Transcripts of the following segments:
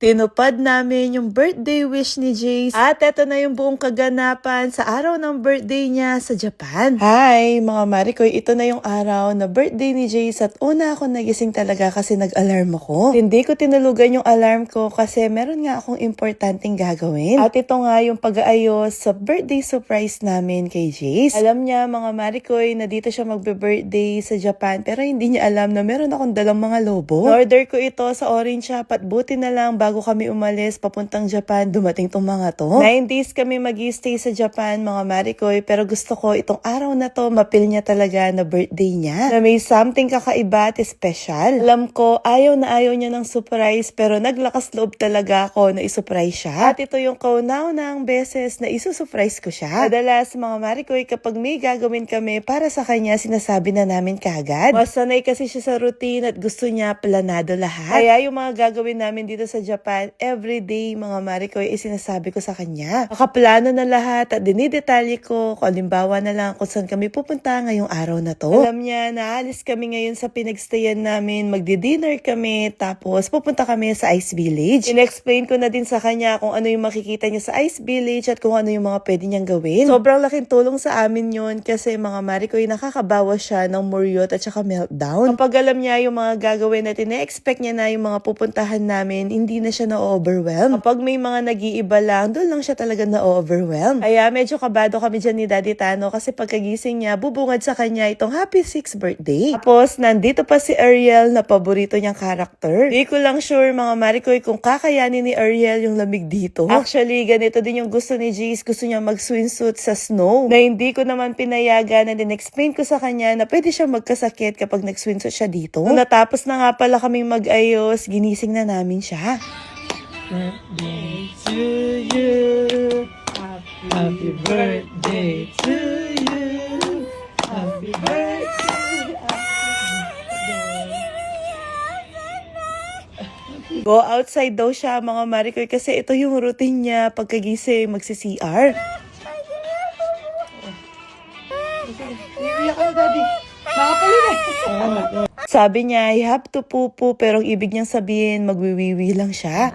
Tinupad namin yung birthday wish ni Jace at eto na yung buong kaganapan sa araw ng birthday niya sa Japan. Hi mga Marikoy, ito na yung araw na birthday ni Jace at una ako nagising talaga kasi nag-alarm ako. Hindi ko tinulugan yung alarm ko kasi meron nga akong importanteng gagawin. At ito nga yung pag-aayos sa birthday surprise namin kay Jace. Alam niya mga Marikoy na dito siya magbe-birthday sa Japan pero hindi niya alam na meron akong dalang mga lobo. Order ko ito sa Orange Shop at buti na lang bago kami umalis papuntang Japan, dumating tong mga to. 9 days kami mag-stay sa Japan, mga Marikoy, pero gusto ko itong araw na to, mapil niya talaga na birthday niya. Na may something kakaiba at special. Alam ko, ayaw na ayaw niya ng surprise, pero naglakas loob talaga ako na isurprise siya. At ito yung kauna-unahang beses na isusurprise ko siya. Madalas, mga Marikoy, kapag may gagawin kami para sa kanya, sinasabi na namin kagad. Masanay kasi siya sa routine at gusto niya planado lahat. Kaya yung mga gagawin namin dito sa Japan, everyday mga Marikoy, sinasabi ko sa kanya. Nakaplano na lahat at dinidetalye ko kung halimbawa na lang kung saan kami pupunta ngayong araw na to. Alam niya, naalis kami ngayon sa pinagstayan namin, magdi-dinner kami, tapos pupunta kami sa Ice Village. In-explain ko na din sa kanya kung ano yung makikita niya sa Ice Village at kung ano yung mga pwede niyang gawin. Sobrang laking tulong sa amin yun kasi mga Marikoy, nakakabawas siya ng muryot at saka meltdown. Kapag alam niya yung mga gagawin at ina-expect niya na yung mga pupuntahan namin, hindi na siya na-overwhelm. Kapag may mga nag-iiba lang, doon lang siya talaga na-overwhelm. Kaya medyo kabado kami dyan ni Daddy Tano kasi pagkagising niya, bubungad sa kanya itong happy 6th birthday. Tapos, nandito pa si Ariel na paborito niyang karakter. Di ko lang sure mga Marikoy kung kakayanin ni Ariel yung lamig dito. Actually, ganito din yung gusto ni Jace. Gusto niya mag-swimsuit sa snow. Na hindi ko naman pinayagan na din-explain ko sa kanya na pwede siya magkasakit kapag nag-swimsuit siya dito. Nung natapos na nga pala kaming mag-ayos, ginising na namin siya. Birthday to you. Happy birthday to you. Happy birthday. Go outside daw siya mga Marikoy kasi ito yung routine niya pagkagising magsi-CR. Iiyak ka na, Daddy. Makapalina. Sabi niya, I have to poo-poo pero ang ibig niyang sabihin magwiwiwi lang siya.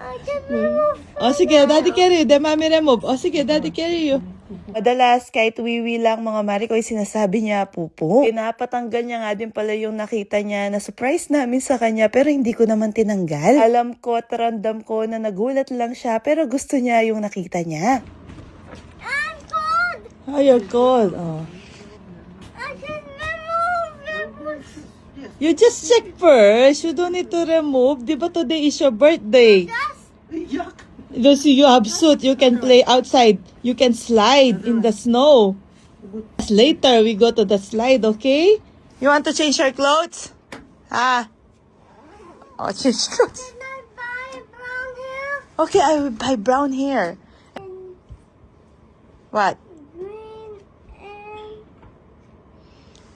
O sige, Daddy carry you. Then Mommy remove. O sige, Daddy carry you. Madalas, kahit wiwi lang mga Marikoy, sinasabi niya pupo. Pinapatanggal niya nga din pala yung nakita niya na surprise namin sa kanya pero hindi ko naman tinanggal. Alam ko at random ko na nagulat lang siya pero gusto niya yung nakita niya. I'm cold. Oh, you're cold. Oh. I can remove it. You just check first. You don't need to remove. Di ba today is your birthday? Yes. You have suit. You can play outside. You can slide in the snow. Later, we go to the slide, okay? You want to change your clothes? Ah. Oh, change clothes. Can I buy brown hair Okay, I will buy brown hair. and What? green and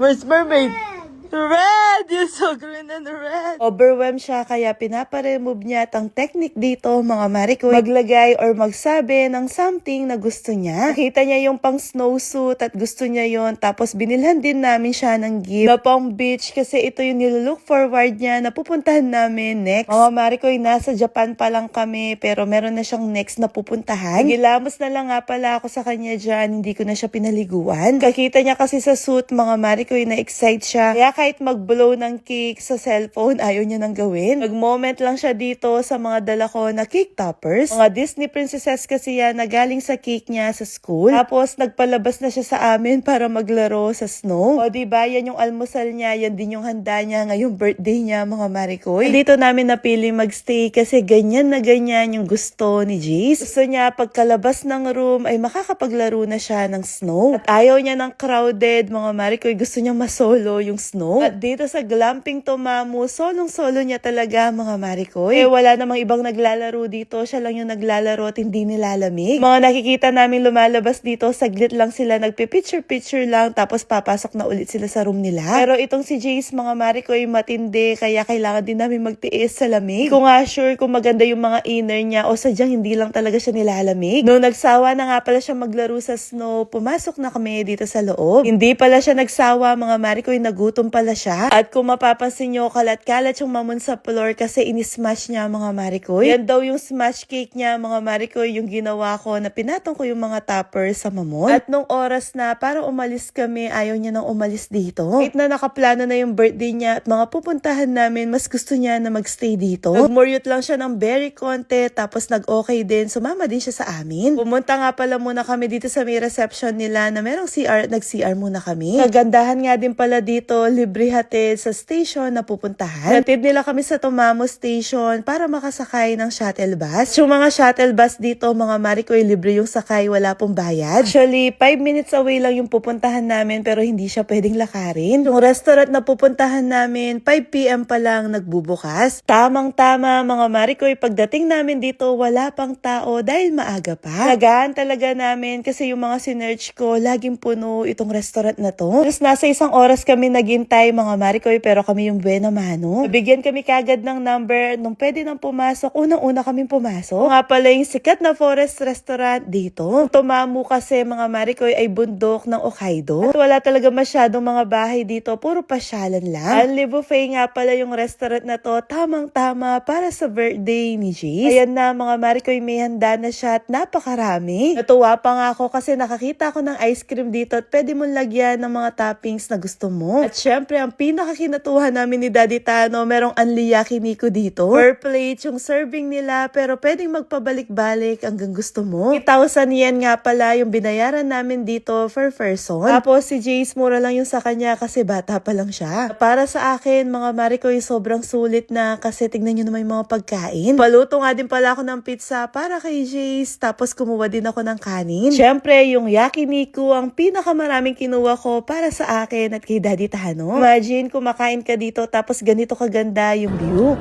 Where's mermaid? red? Red! You're so green and red. Overwhelmed siya kaya pinapa-remove niya at ang technique dito mga Marikoy, maglagay or magsabi ng something na gusto niya. Nakita niya yung pang snowsuit at gusto niya yon tapos binilhan din namin siya ng gift na pang beach kasi ito yung nilook forward niya na pupuntahan namin next. Mga Marikoy, nasa Japan pa lang kami pero meron na siyang next na pupuntahan. Gilamos na lang nga pala ako sa kanya dyan, hindi ko na siya pinaliguan. Kakita niya kasi sa suit mga Marikoy na excite siya. Kaya kahit mag-blow ng cake sa cellphone, ayaw niya nang gawin. Nag-moment lang siya dito sa mga dala ko na cake toppers. Mga Disney princesses kasi yan na galing sa cake niya sa school. Tapos nagpalabas na siya sa amin para maglaro sa snow. O diba, yan yung almusal niya, yan din yung handa niya ngayong birthday niya mga Marikoy. Dito namin napili magstay kasi ganyan na ganyan yung gusto ni Jace. Gusto niya pagkalabas ng room ay makakapaglaro na siya ng snow. At ayaw niya ng crowded mga Marikoy, gusto niya masolo yung snow. At dito sa glamping to Mamu, solong-solo niya talaga mga Marikoy. Wala namang ibang naglalaro dito, siya lang yung naglalaro at hindi nilalamig. Mga nakikita namin lumalabas dito, saglit lang sila, nagpipicture-picture lang, tapos papasok na ulit sila sa room nila. Pero itong si Jace mga Marikoy, matindi, kaya kailangan din namin magtiis sa lamig. Kung nga sure kung maganda yung mga inner niya o sadyang hindi lang talaga siya nilalamig. Noong nagsawa na nga pala siya maglaro sa snow, pumasok na kami dito sa loob. Hindi pala siya nagsawa mga Marikoy, nagutom pa pala siya. At kung mapapansin nyo, kalat-kalat yung mamon sa floor kasi inismash niya mga Marikoy. Yan daw yung smash cake niya mga Marikoy, yung ginawa ko na pinatong ko yung mga topper sa mamon. At nung oras na para umalis kami, ayaw niya nang umalis dito. Kahit na nakaplano na yung birthday niya at mga pupuntahan namin, mas gusto niya na magstay dito. Nagmuryot lang siya ng berry konti, tapos nag-okay din. Sumama din siya sa amin. Pumunta nga pala muna kami dito sa may reception nila na merong CR, nag-CR muna kami. Kagandahan nga din pala dito, libre hatid sa station na pupuntahan. Hatid nila kami sa Tomamo Station para makasakay ng shuttle bus. Yung mga shuttle bus dito, mga Marikoy, libre yung sakay, wala pong bayad. Actually, 5 minutes away lang yung pupuntahan namin pero hindi siya pwedeng lakarin. Yung restaurant na pupuntahan namin, 5 PM pa lang nagbubukas. Tamang-tama mga Marikoy, pagdating namin dito, wala pang tao dahil maaga pa. Nagaan talaga namin kasi yung mga sinerch ko, laging puno itong restaurant na to. Tapos nasa 1 oras kami naghintay mga Marikoy pero kami yung buena mano. Nabigyan kami kagad ng number nung pwede nang pumasok. Unang-una kaming pumasok. Nga pala yung sikat na forest restaurant dito. Tomamo kasi mga Marikoy ay bundok ng Hokkaido. At wala talaga masyadong mga bahay dito. Puro pasyalan lang. Only buffet nga pala yung restaurant na to. Tamang-tama para sa birthday ni Jace. Ayan na mga Marikoy, may handa na siya at napakarami. Natuwa pa nga ako kasi nakakita ko ng ice cream dito at pwede mong lagyan ng mga toppings na gusto mo. At syempre, ang pinakakinatuhan namin ni Daddy Tano, merong unli yakiniku dito. Per plate yung serving nila pero pwedeng magpabalik-balik hanggang gusto mo. 8,000 yen nga pala yung binayaran namin dito per person. Tapos si Jace, mura lang yung sa kanya kasi bata pa lang siya. Para sa akin, mga Marikoy, sobrang sulit na kasi tignan nyo naman yung mga pagkain. Paluto nga din pala ako ng pizza para kay Jace, tapos kumuha din ako ng kanin. Syempre, yung yakiniku ang pinakamaraming kinuha ko para sa akin at kay Daddy Tano. Imagine, kumakain ka dito tapos ganito kaganda yung view.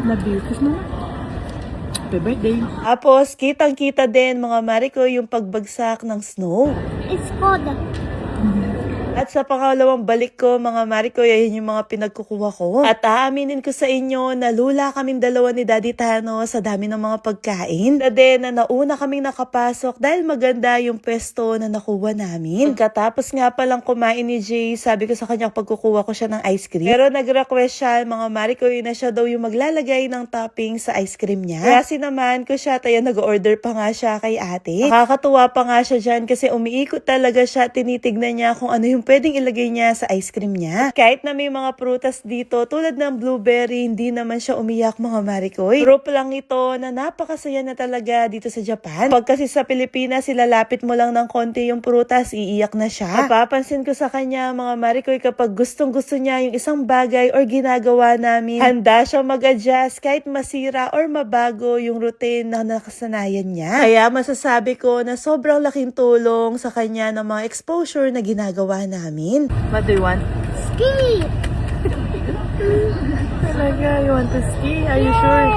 Love you. Kiss mo na. Happy birthday. Tapos, kitang-kita din mga Marikoy yung pagbagsak ng snow. It's cold. At sa pangalawang balik ko, mga Marikoy, ayun yung mga pinagkukuha ko. At aaminin ko sa inyo, nalula kaming dalawa ni Daddy Tano sa dami ng mga pagkain. Dade na nauna kaming nakapasok dahil maganda yung pwesto na nakuha namin. Pagkatapos nga palang kumain ni Jay, sabi ko sa kanya pagkukuha ko siya ng ice cream. Pero nag-request siya, mga Marikoy, na siya daw yung maglalagay ng topping sa ice cream niya. Kaya sinamaan ko siya, tayo nag-order pa nga siya kay ate. Nakakatuwa pa nga siya dyan kasi umiikot talaga siya, tinitignan niya kung ano yung pwedeng ilagay niya sa ice cream niya. Kahit na may mga prutas dito, tulad ng blueberry, hindi naman siya umiyak mga Marikoy. Proof lang ito na napakasaya na talaga dito sa Japan. Pag kasi sa Pilipinas, silalapit mo lang ng konti yung prutas, iiyak na siya. Napapansin ko sa kanya mga Marikoy, kapag gustong-gusto niya yung isang bagay or ginagawa namin, handa siyang mag-adjust kahit masira or mabago yung routine na nakasanayan niya. Kaya masasabi ko na sobrang laking tulong sa kanya ng mga exposure na ginagawa namin. What do you want? Ski. Talaga, you want to ski? Are you sure?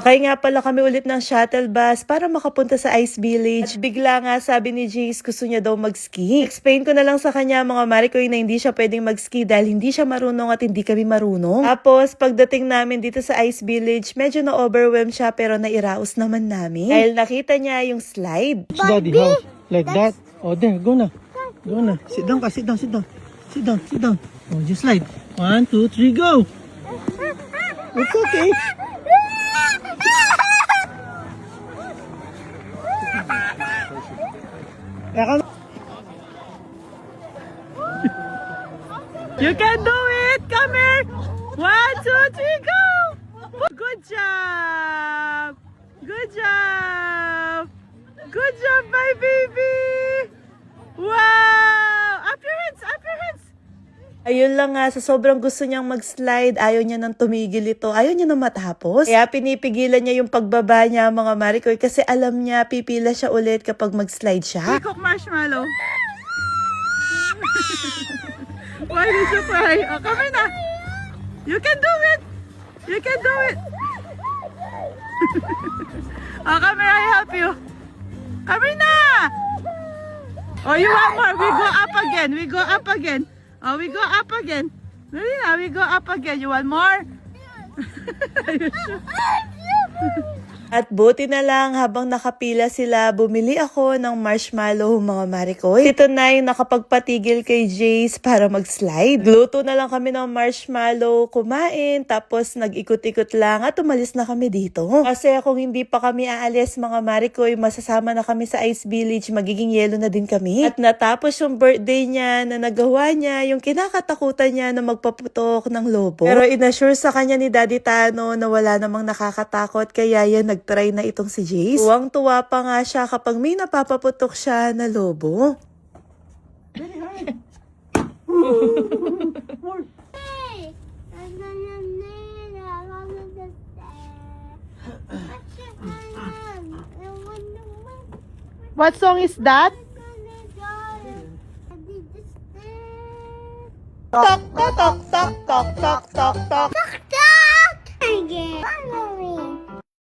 Okay nga pala kami ulit ng shuttle bus para makapunta sa Ice Village. At bigla nga sabi ni Jace gusto niya daw mag-ski. Explain ko na lang sa kanya mga Marikoy na hindi siya pwedeng mag-ski dahil hindi siya marunong at hindi kami marunong. Tapos pagdating namin dito sa Ice Village, medyo na-overwhelm siya pero nairaos naman namin. Dahil nakita niya yung slide. Daddy, how? Like that? Oh, there, go na. Go na. Sit down ka, sit down, sit down. Sit down, sit down. Oh, just slide. 1, 2, 3, go! It's okay. You can do it! Come here! 1, 2, 3, go! Good job! Good job! Good job, my baby! Wow! Up your hands! Up your hands! Ayun lang nga, sa sobrang gusto niyang mag-slide, ayaw niya nang tumigil ito. Ayaw niya nang matapos. Kaya pinipigilan niya yung pagbaba niya, mga Marikoy, kasi alam niya, pipila siya ulit kapag mag-slide siya. Cook marshmallow. Why did you cry? Oh, come in na. You can do it. You can do it. Oh, come here, I help you. Come in na. Oh, you want more? We go up again. We go up again. Oh, we go up again. Really na, we go up again. You want more? Are you sure? At buti na lang habang nakapila sila, bumili ako ng marshmallow mga Marikoy. Ito na yung nakapagpatigil kay Jace para mag-slide. Gluto na lang kami ng marshmallow, kumain, tapos nag-ikot-ikot lang at umalis na kami dito. Kasi kung hindi pa kami aalis mga Marikoy, masasama na kami sa Ice Village, magiging yelo na din kami. At natapos yung birthday niya na nagawa niya yung kinakatakutan niya na magpaputok ng lobo. Pero inassure sa kanya ni Daddy Tano na wala namang nakakatakot, kaya yan nagtry na itong si Jace. Tuwang-tuwa pa nga siya kapag may napapaputok siya na lobo. Hey! I'm gonna need a lot of the What song is that? Tok, tok, tok, tok, tok, tok, tok. Again.